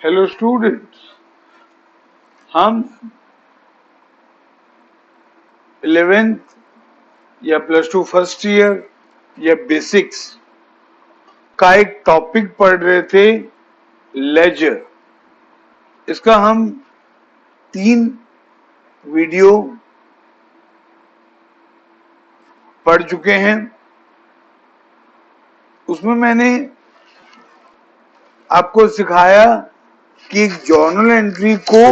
Hello students, हम 11th या +2 first year या बेसिक्स का एक टॉपिक पढ़ रहे थे, लेजर। इसका हम 3 वीडियो पढ़ चुके हैं। उसमें मैंने आपको सिखाया कि एक जर्नल एंट्री को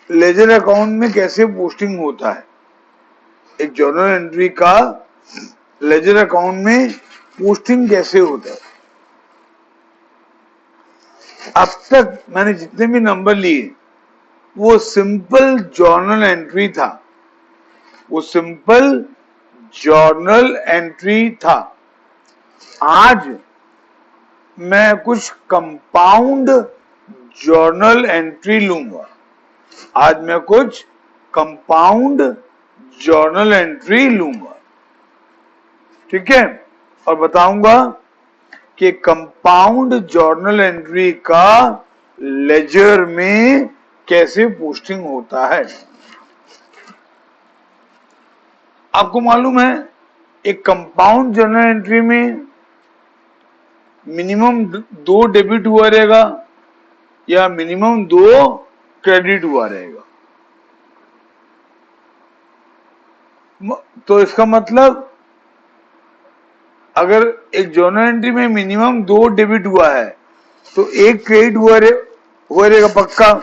लेजर अकाउंट में कैसे पोस्टिंग होता है। एक जर्नल एंट्री का लेजर अकाउंट में पोस्टिंग कैसे होता है। अब तक मैंने जितने भी नंबर लिए वो सिंपल जर्नल एंट्री था, वो सिंपल जर्नल एंट्री था। आज मैं कुछ कंपाउंड जर्नल एंट्री लूंगा। आज मैं कुछ कंपाउंड जर्नल एंट्री लूंगा, ठीक है। और बताऊंगा कि कंपाउंड जर्नल एंट्री का लेजर में कैसे पोस्टिंग होता है। आपको मालूम है एक कंपाउंड जर्नल एंट्री में मिनिमम 2 डेबिट हुआ रहेगा या मिनिमम 2 क्रेडिट हुआ रहेगा। तो इसका मतलब अगर एक जर्नल एंट्री में मिनिमम 2 डेबिट हुआ है तो 1 क्रेडिट हुआ रहेगा पक्का।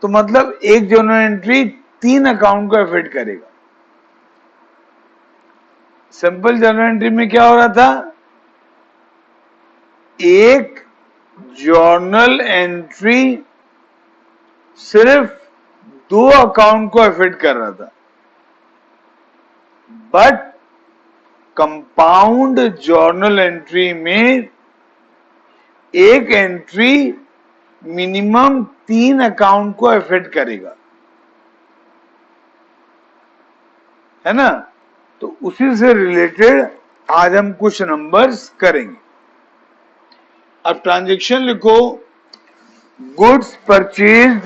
तो मतलब एक जर्नल एंट्री 3 अकाउंट को अफेक्ट करेगा। सिंपल जर्नल एंट्री में क्या हो रहा था, एक जर्नल एंट्री सिर्फ 2 अकाउंट को अफेक्ट कर रहा था, बट कंपाउंड जर्नल एंट्री में एक एंट्री मिनिमम 3 अकाउंट को अफेक्ट करेगा, है ना। तो उसी से रिलेटेड आज हम कुछ नंबर्स करेंगे। अब ट्रांजैक्शन लिखो, goods purchased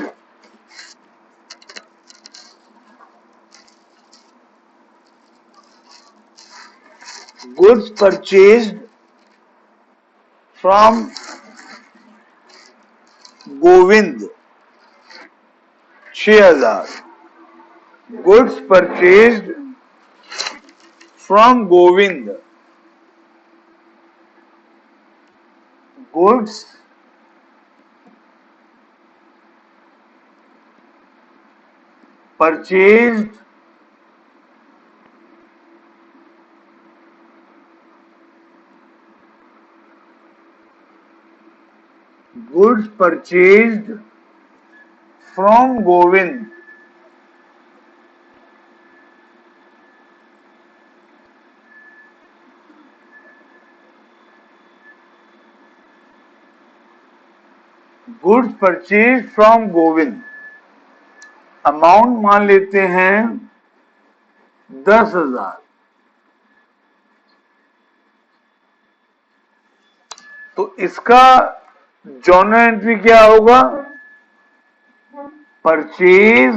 from Govind 6000। Goods purchased from Govind, goods purchased from Govind, goods purchase from Govind. Amount मान लेते हैं 10,000। तो इसका जर्नल एंट्री क्या होगा, purchase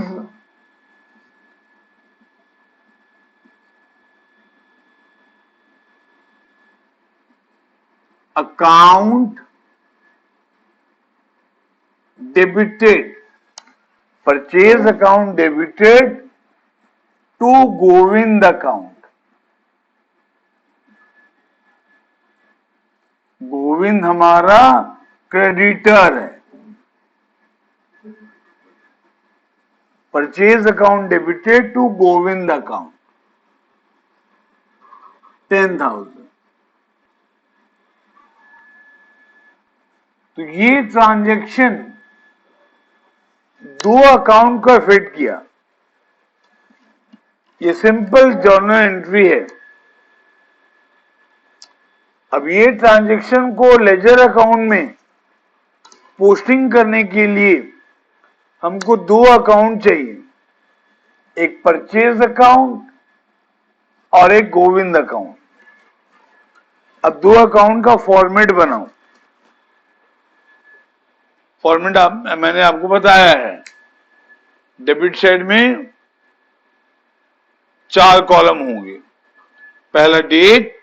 account debited, purchase account debited to Govind account. Govind हमारा क्रेडिटर है। Purchase account debited to Govind account 10,000। तो ये ट्रांजैक्शन 2 अकाउंट को अफेक्ट किया। ये सिंपल जर्नल एंट्री है। अब ये ट्रांजैक्शन को लेजर अकाउंट में पोस्टिंग करने के लिए हमको 2 अकाउंट चाहिए, एक परचेज अकाउंट और एक गोविंद अकाउंट। अब 2 अकाउंट का फॉर्मेट बनाओ। फॉर्मेट मैंने आपको बताया है। डेबिट साइड में 4 कॉलम होंगे। पहला डेट,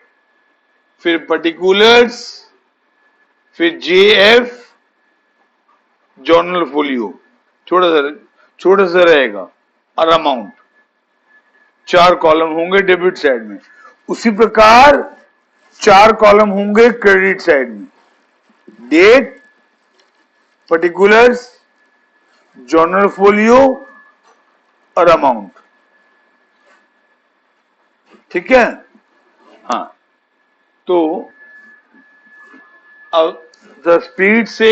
फिर पर्टिकुलर्स, फिर जेएफ, जर्नल फोलियो, छोटा सा रहेगा, और अमाउंट। 4 कॉलम होंगे डेबिट साइड में। उसी प्रकार 4 कॉलम होंगे क्रेडिट साइड में। डेट, पर्टिकुलर्स, जर्नल फोलियो और अमाउंट। ठीक है। हाँ, तो अब स्पीड से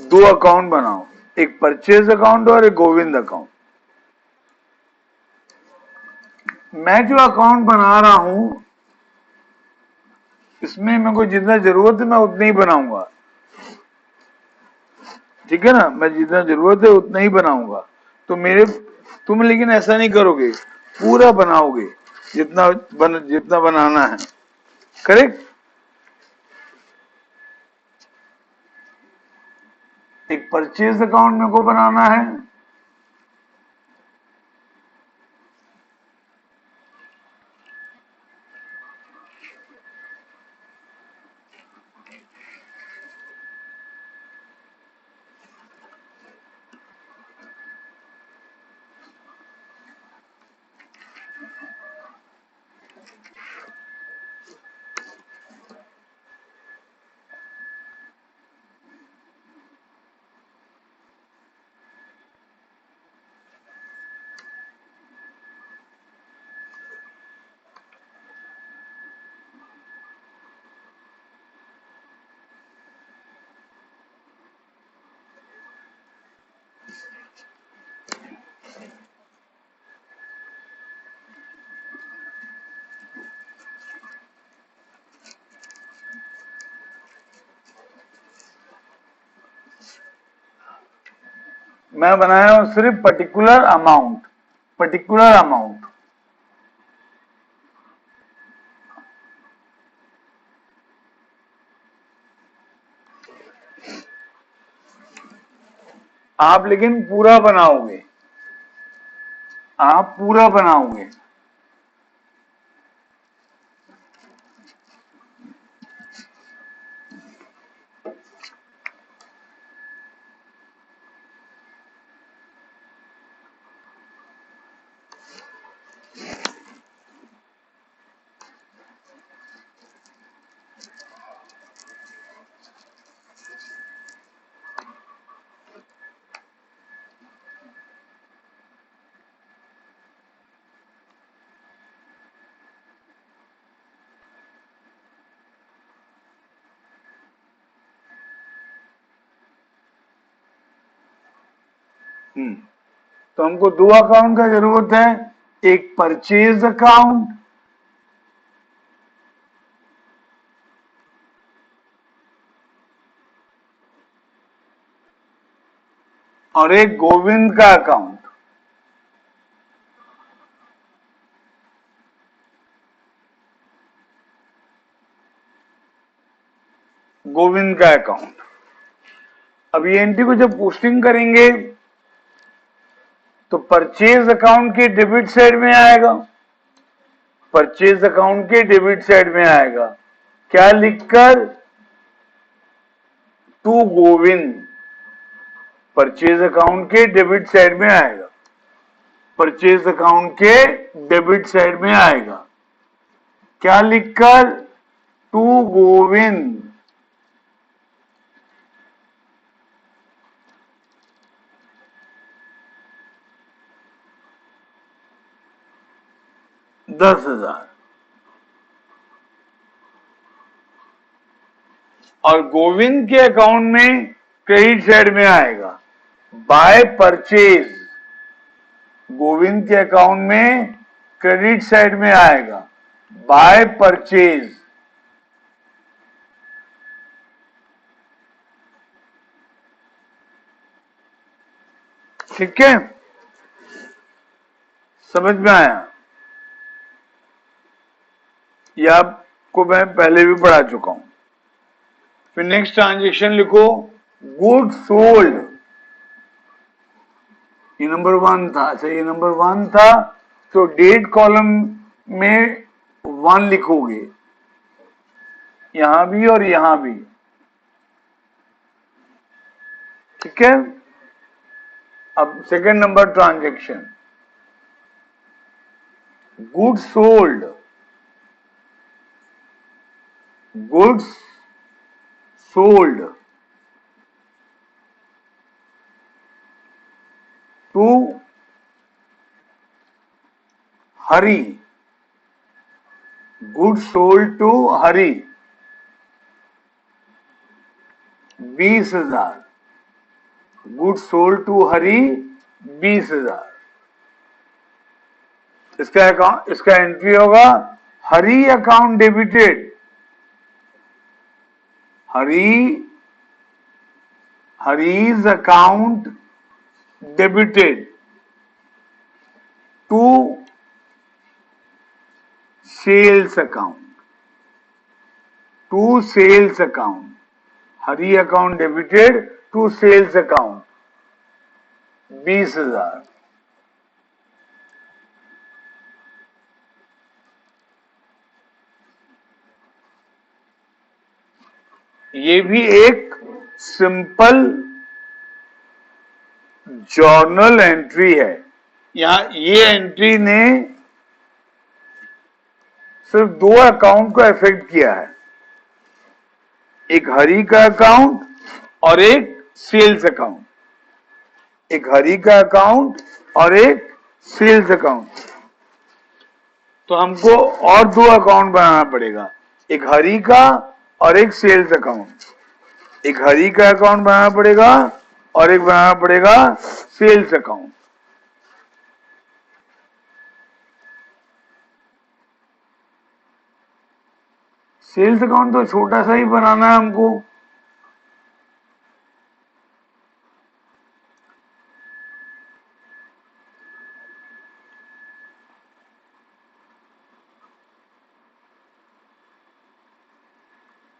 2 अकाउंट बनाओ, एक परचेज अकाउंट और एक गोविंद अकाउंट। मैं जो अकाउंट बना रहा हूं इसमें मेरे को जितना जरूरत है मैं उतना ही बनाऊंगा। ठीक है ना, मैं जितना जरूरत है उतना ही बनाऊंगा। तो तुम लेकिन ऐसा नहीं करोगे, पूरा बनाओगे जितना बनाना है। करेक्ट। एक परचेज अकाउंट मेरे को बनाना है, मैं बनाया हूं सिर्फ पर्टिकुलर अमाउंट। आप लेकिन पूरा बनाओगे, आप पूरा बनाओगे। तो हमको 2 अकाउंट का जरूरत है, एक परचेज अकाउंट और एक गोविंद का अकाउंट। गोविंद का अकाउंट। अब ये एंट्री को जब पोस्टिंग करेंगे तो परचेज अकाउंट के डेबिट साइड में आएगा, परचेज अकाउंट के डेबिट साइड में आएगा। क्या लिखकर? टू गोविंद। परचेज अकाउंट के डेबिट साइड में आएगा, परचेज अकाउंट के डेबिट साइड में आएगा। क्या लिखकर? टू गोविंद। $10,000। और गोविंद के अकाउंट में क्रेडिट साइड में आएगा बाय परचेज। गोविंद के अकाउंट में क्रेडिट साइड में आएगा बाय परचेज। ठीक है, समझ में आया? यह आपको मैं पहले भी पढ़ा चुका हूं। फिर नेक्स्ट ट्रांजेक्शन लिखो, गुड सोल्ड, ये नंबर 1 था। अच्छा, ये नंबर 1 था तो डेट कॉलम में 1 लिखोगे, यहां भी और यहां भी। ठीक है। अब second number transaction, good sold, goods sold to Hari, good sold to Hari 20,000, good sold to Hari 20,000। इसका एंट्री होगा Hari account debited, Hari's account debited to sales account, to sales account, Hari account debited to sales account 20,000। ये भी एक सिंपल जर्नल एंट्री है। यहां ये entry ने सिर्फ 2 अकाउंट को अफेक्ट किया है, एक हरी का अकाउंट और एक सेल्स अकाउंट, एक हरी का अकाउंट और एक सेल्स अकाउंट। तो हमको और 2 अकाउंट बनाना पड़ेगा, एक हरी का और एक सेल्स अकाउंट, एक हरी का अकाउंट बनाना पड़ेगा और एक बनाना पड़ेगा सेल्स अकाउंट। सेल्स अकाउंट तो छोटा सा ही बनाना है हमको।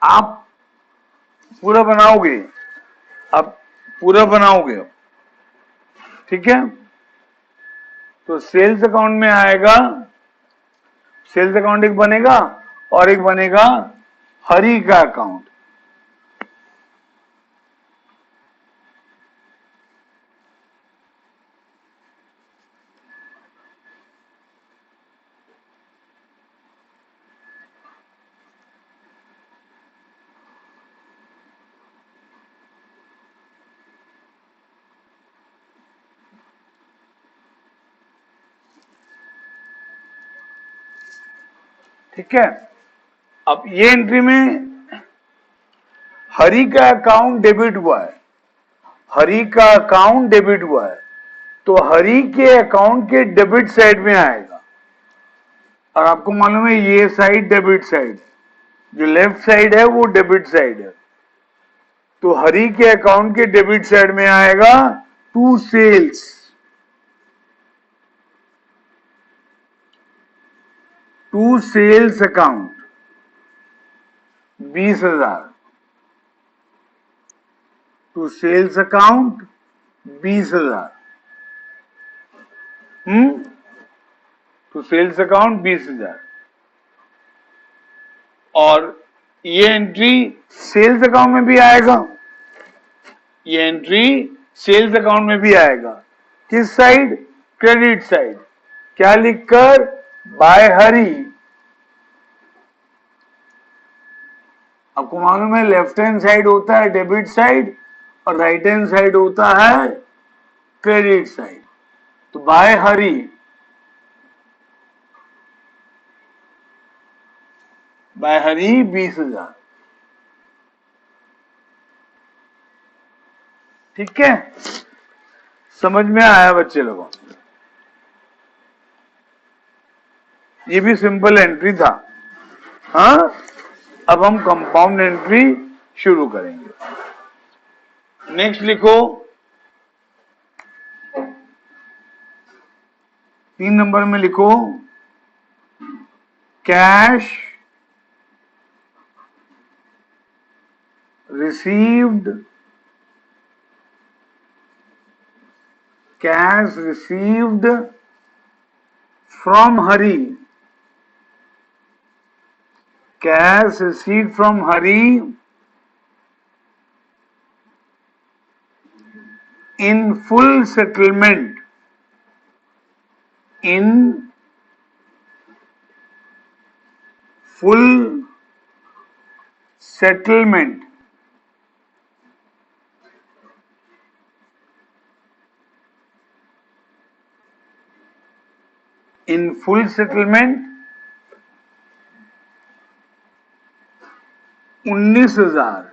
आप पूरा बनाओगे, अब पूरा बनाओगे, ठीक है। तो सेल्स अकाउंट में आएगा, सेल्स अकाउंट एक बनेगा और एक बनेगा हरी का अकाउंट। ठीक है। अब ये एंट्री में हरी का अकाउंट डेबिट हुआ है, हरी का अकाउंट डेबिट हुआ है, तो हरी के अकाउंट के डेबिट साइड में आएगा। और आपको मालूम है ये साइड डेबिट साइड, जो लेफ्ट साइड है वो डेबिट साइड है। तो हरी के अकाउंट के डेबिट साइड में आएगा to sales, to sales account 20,000, to sales account 20,000, to sales account 20,000। और ये एंट्री सेल्स अकाउंट में भी आएगा, ये एंट्री सेल्स अकाउंट में भी आएगा। किस साइड? Credit side. क्या लिखकर? बाय हरी। आपको मालूम है लेफ्ट हैंड साइड होता है डेबिट साइड और राइट हैंड साइड होता है क्रेडिट साइड। तो बाय हरी, बाय हरी 20,000। ठीक है, समझ में आया बच्चे लोगों? ये भी सिंपल एंट्री था। हाँ, अब हम कंपाउंड एंट्री शुरू करेंगे। नेक्स्ट लिखो 3 नंबर में लिखो cash received cash received from Hari, cash received from Hari in full settlement, in full settlement, in full settlement 19,000,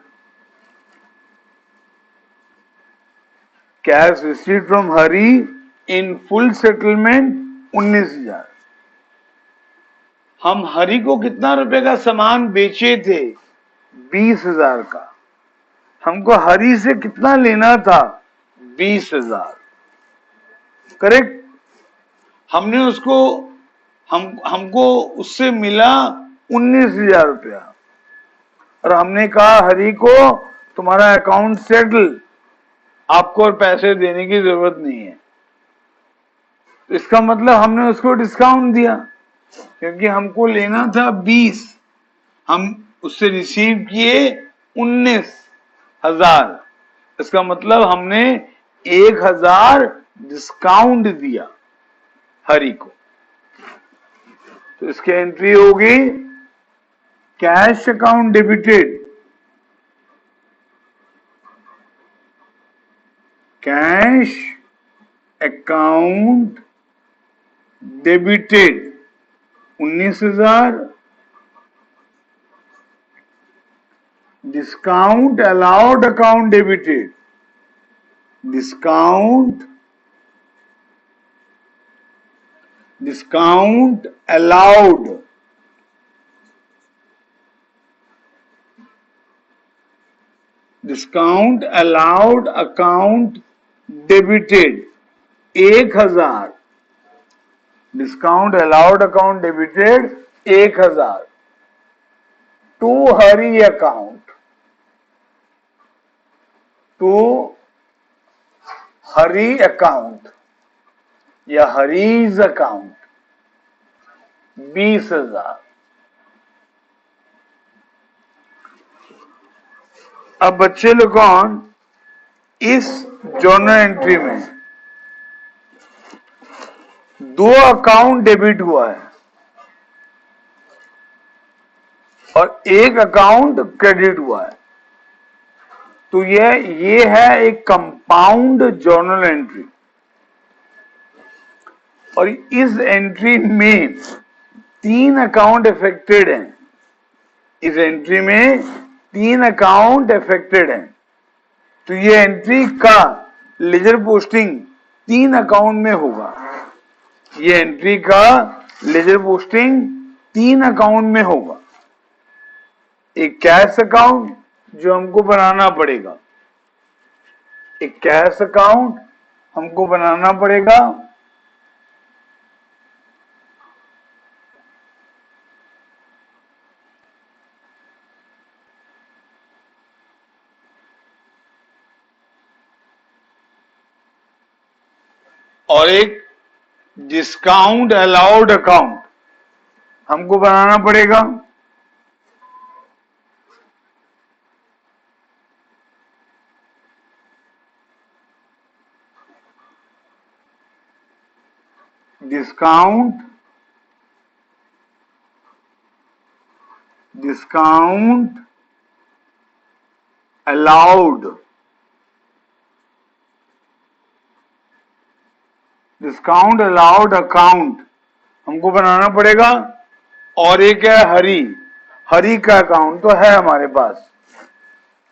cash received from Hari in full settlement 19,000। हम हरि को कितना रुपए का सामान बेचे थे? 20,000 का। हमको हरि से कितना लेना था? 20,000। करेक्ट। हमने उसको हमको उससे मिला 19,000 रुपया और हमने कहा हरि को तुम्हारा अकाउंट सेटल, आपको और पैसे देने की जरूरत नहीं है। इसका मतलब हमने उसको डिस्काउंट दिया, क्योंकि हमको लेना था 20, हम उससे रिसीव किए 19,000। इसका मतलब हमने 1,000 डिस्काउंट दिया हरि को। तो इसकी एंट्री होगी cash account debited, cash account debited 19,000, discount allowed account debited, discount allowed, discount allowed account debited 1,000, discount allowed account debited 1,000 to Hari account, to Hari account या हरीज अकाउंट 20,000। अब बच्चे लोगों, इस जर्नल एंट्री में 2 अकाउंट डेबिट हुआ है और 1 अकाउंट क्रेडिट हुआ है। तो ये है एक कंपाउंड जर्नल एंट्री और इस एंट्री में 3 अकाउंट अफेक्टेड हैं। इस एंट्री में 3 अकाउंट अफेक्टेड हैं। तो ये एंट्री का लेजर पोस्टिंग 3 अकाउंट में होगा। ये एंट्री का लेजर पोस्टिंग 3 अकाउंट में होगा। एक कैश अकाउंट जो हमको बनाना पड़ेगा, एक कैश अकाउंट हमको बनाना पड़ेगा, और एक डिस्काउंट अलाउड अकाउंट हमको बनाना पड़ेगा। Discount allowed, discount allowed account हमको बनाना पड़ेगा। और एक है हरि का अकाउंट तो है हमारे पास,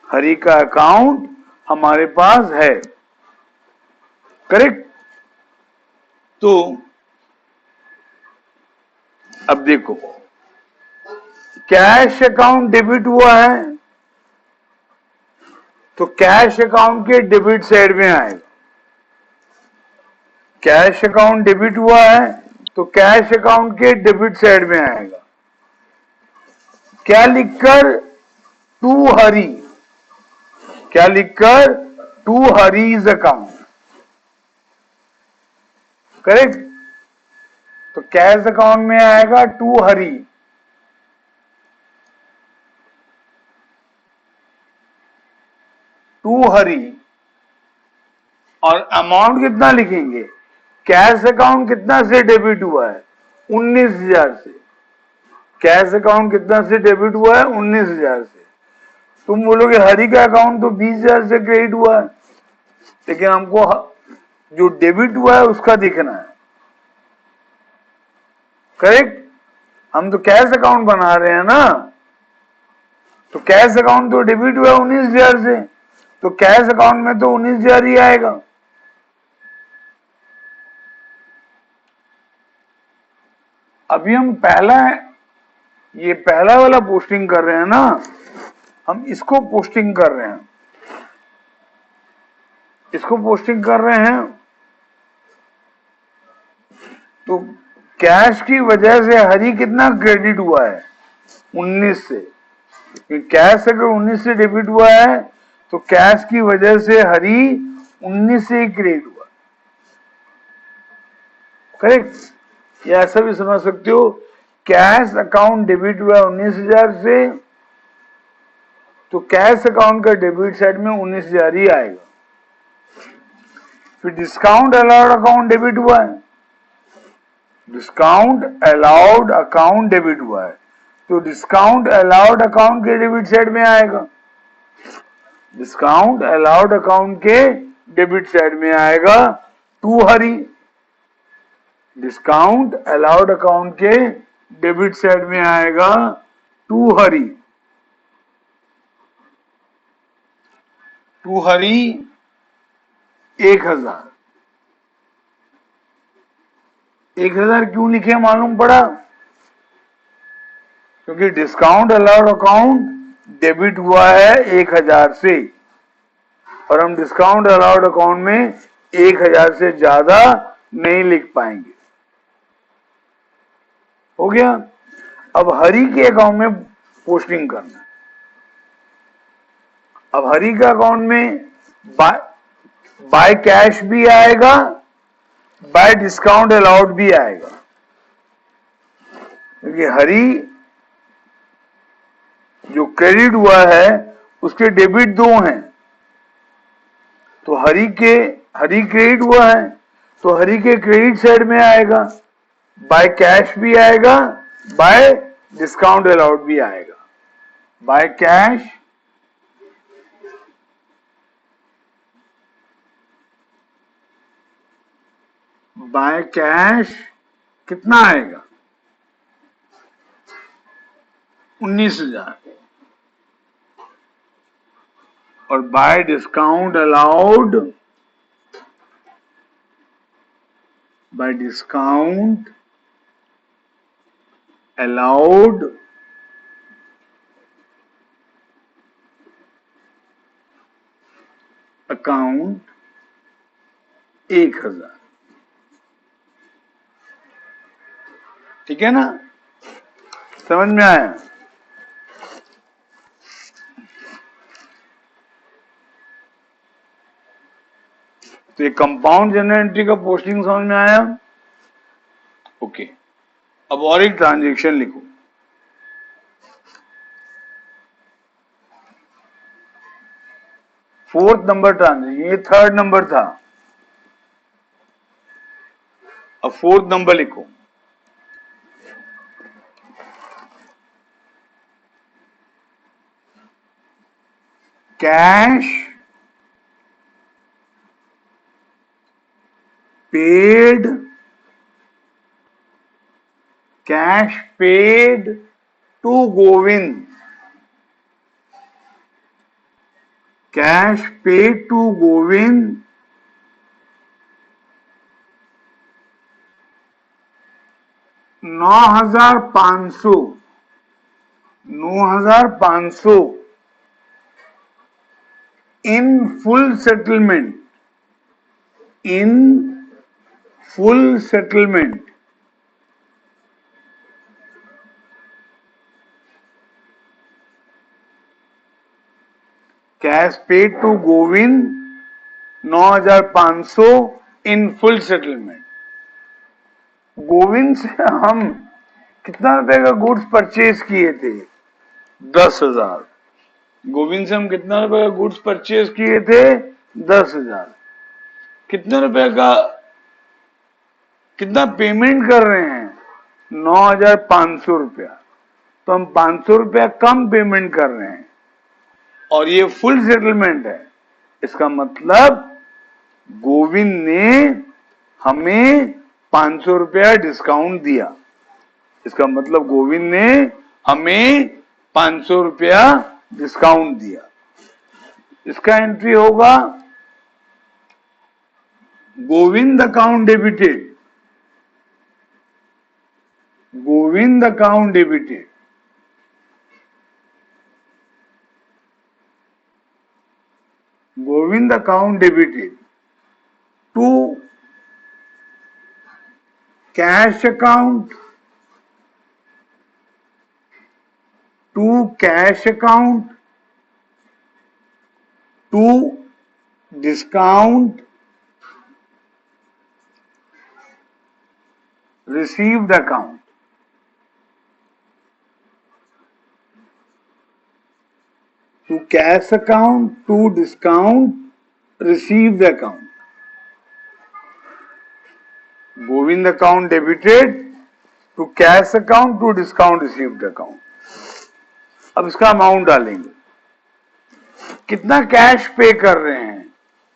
हरि का अकाउंट हमारे पास है। करेक्ट। तो अब देखो, कैश अकाउंट डेबिट हुआ है तो कैश अकाउंट के डेबिट साइड में आएगा। कैश अकाउंट डेबिट हुआ है तो कैश अकाउंट के डेबिट साइड में आएगा। क्या लिखकर? टू हरि। क्या लिखकर? To Hari's account. करेक्ट। तो कैश अकाउंट में आएगा टू हरी, और अमाउंट कितना लिखेंगे? कैश अकाउंट कितना से डेबिट हुआ है? 19,000 से। कैश अकाउंट कितना से डेबिट हुआ है? 19,000 से। तुम बोलोगे हरि का अकाउंट तो 20,000 से क्रेडिट हुआ है, लेकिन हमको जो डेबिट हुआ है उसका दिखना है, करेक्ट। हम तो कैश अकाउंट बना रहे हैं ना, तो कैश अकाउंट तो डेबिट हुआ 19,000 से, तो कैश अकाउंट में तो 19,000 ही आएगा। अभी हम ये पहला वाला पोस्टिंग कर रहे हैं ना, हम इसको पोस्टिंग कर रहे हैं, तो कैश की वजह से हरी कितना क्रेडिट हुआ है? 19 से। कैश अगर 19 से डेबिट हुआ है तो कैश की वजह से हरी 19 से ही क्रेडिट हुआ, करेक्ट। या ऐसा भी समझ सकते हो, कैश अकाउंट डेबिट हुआ 19,000 से, तो कैश अकाउंट का डेबिट साइड में 19,000 ही आएगा। फिर डिस्काउंट अलाउड अकाउंट डेबिट हुआ है, डिस्काउंट अलाउड अकाउंट डेबिट हुआ है, तो डिस्काउंट अलाउड अकाउंट के डेबिट साइड में आएगा, डिस्काउंट अलाउड अकाउंट के डेबिट साइड में आएगा to Hari. Discount allowed account के डेबिट साइड में आएगा टू हरी। 1,000। 1,000 क्यों लिखे मालूम पड़ा? क्योंकि डिस्काउंट अलाउड अकाउंट डेबिट हुआ है 1,000 से, और हम डिस्काउंट अलाउड अकाउंट में 1,000 से ज्यादा नहीं लिख पाएंगे। हो गया। अब हरी के अकाउंट में पोस्टिंग करना। अब हरी के अकाउंट में बाय कैश भी आएगा, बाय डिस्काउंट अलाउड भी आएगा, क्योंकि हरी जो क्रेडिट हुआ है उसके डेबिट दो हैं, तो हरी क्रेडिट हुआ है तो हरी के क्रेडिट साइड में आएगा, बाय कैश भी आएगा, बाय डिस्काउंट अलाउड भी आएगा। बाय कैश कितना आएगा? 19,000, और बाय डिस्काउंट अलाउड अकाउंट 1,000। ठीक है ना, समझ में आया? तो ये कंपाउंड जनरल एंट्री का पोस्टिंग समझ में आया? ओके। अब और एक ट्रांजेक्शन लिखो। फोर्थ नंबर ट्रांजेक्शन, ये थर्ड नंबर था, अब फोर्थ नंबर लिखो। Cash paid to Govind, cash paid to Govind 9,500 in full settlement, cash paid to Govind 9,500 in full settlement. Govind से हम कितना रुपए का गुड्स परचेज किए थे? 10,000। गोविंद से हम कितना रुपए का गुड्स परचेज किए थे? 10,000। कितने रुपए का, कितना पेमेंट कर रहे हैं? 9,500 रुपया। तो हम 500 रुपया कम पेमेंट कर रहे हैं और ये फुल सेटलमेंट है। इसका मतलब गोविंद ने हमें 500 रुपया डिस्काउंट दिया। इसका मतलब गोविंद ने हमें 500 रुपया डिस्काउंट दिया। इसका एंट्री होगा Govind account debited, Govind account debited, Govind account debited to cash account, to cash account, to discount received account, to cash account, to discount received account. Govind account debited to cash account to discount received account. अब इसका amount डालेंगे। कितना cash पे कर रहे हैं?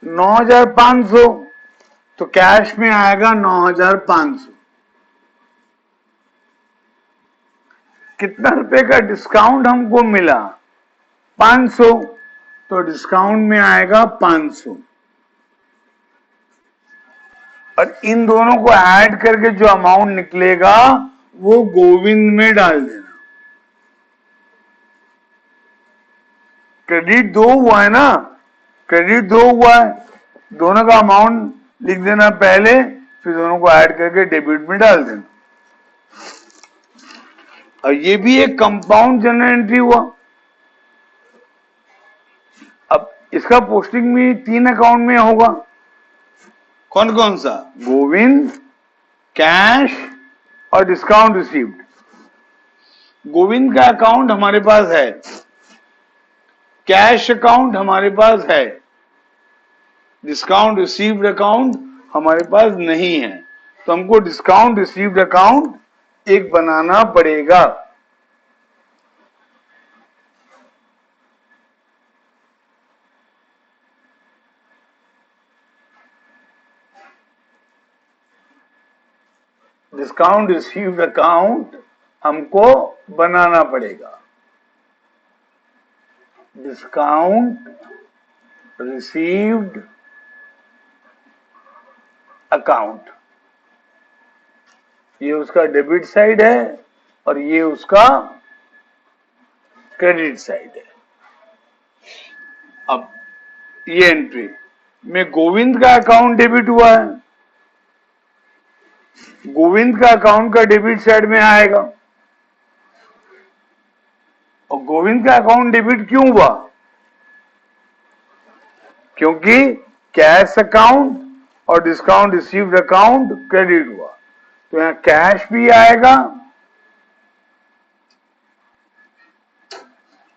9,500। तो cash में आएगा 9,500। कितना रुपए का डिस्काउंट हमको मिला? 500। तो डिस्काउंट में आएगा 500 और इन दोनों को ऐड करके जो अमाउंट निकलेगा वो गोविंद में डाल देना। क्रेडिट 2 हुआ है ना, क्रेडिट 2 हुआ है, दोनों का अमाउंट लिख देना पहले, फिर दोनों को ऐड करके डेबिट में डाल देना। और ये भी एक कंपाउंड जनरल एंट्री हुआ। अब इसका पोस्टिंग भी 3 अकाउंट में होगा। कौन कौन सा? गोविंद, कैश और डिस्काउंट रिसीव्ड। गोविंद का अकाउंट हमारे पास है, कैश अकाउंट हमारे पास है, डिस्काउंट रिसीव्ड अकाउंट हमारे पास नहीं है। तो हमको डिस्काउंट रिसीव्ड अकाउंट एक बनाना पड़ेगा। डिस्काउंट रिसीव्ड अकाउंट हमको बनाना पड़ेगा। डिस्काउंट रिसीव्ड अकाउंट, ये उसका डेबिट साइड है और ये उसका क्रेडिट साइड है। अब ये एंट्री में गोविंद का अकाउंट डेबिट हुआ है, गोविंद का अकाउंट का डेबिट साइड में आएगा। और गोविंद का अकाउंट डेबिट क्यों हुआ? क्योंकि कैश अकाउंट और डिस्काउंट रिसीव्ड अकाउंट क्रेडिट हुआ। तो यहां कैश भी आएगा,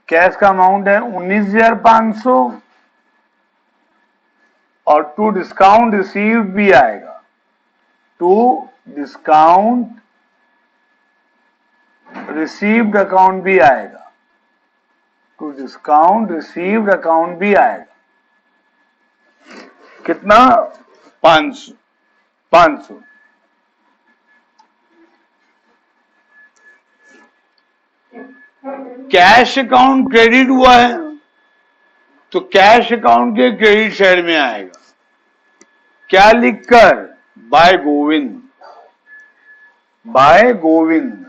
कैश का अमाउंट है 19,500 और टू डिस्काउंट रिसीव्ड भी आएगा, टू डिस्काउंट रिसीव्ड अकाउंट भी आएगा, टू डिस्काउंट रिसीव्ड अकाउंट भी आएगा। कितना? 500। कैश अकाउंट क्रेडिट हुआ है तो कैश अकाउंट के क्रेडिट साइड में आएगा। क्या लिखकर? By Govind, by Govind.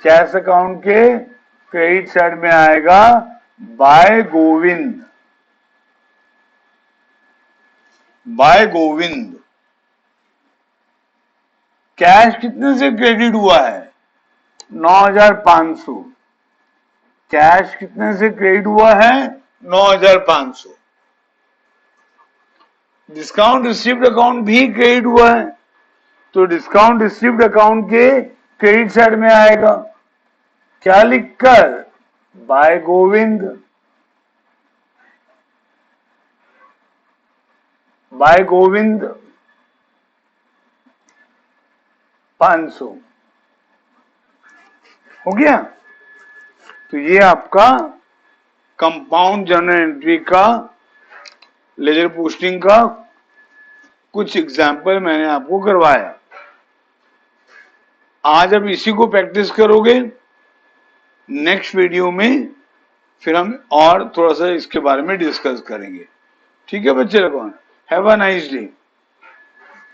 Cash account के क्रेडिट साइड में आएगा by Govind, by Govind. Cash कितने से क्रेडिट हुआ है? 9,500। कैश कितने से क्रेडिट हुआ है? 9,500। डिस्काउंट रिसीव्ड अकाउंट भी क्रेडिट हुआ है तो डिस्काउंट रिसीव्ड अकाउंट के क्रेडिट साइड में आएगा, क्या लिखकर, बाय गोविंद, बाय गोविंद 500 हो गया। तो ये आपका कंपाउंड जर्नल एंट्री का लेजर पोस्टिंग का कुछ एग्जाम्पल मैंने आपको करवाया। आज अब इसी को प्रैक्टिस करोगे, नेक्स्ट वीडियो में फिर हम और थोड़ा सा इसके बारे में डिस्कस करेंगे। ठीक है बच्चे लोगों, हैव अ नाइस डे।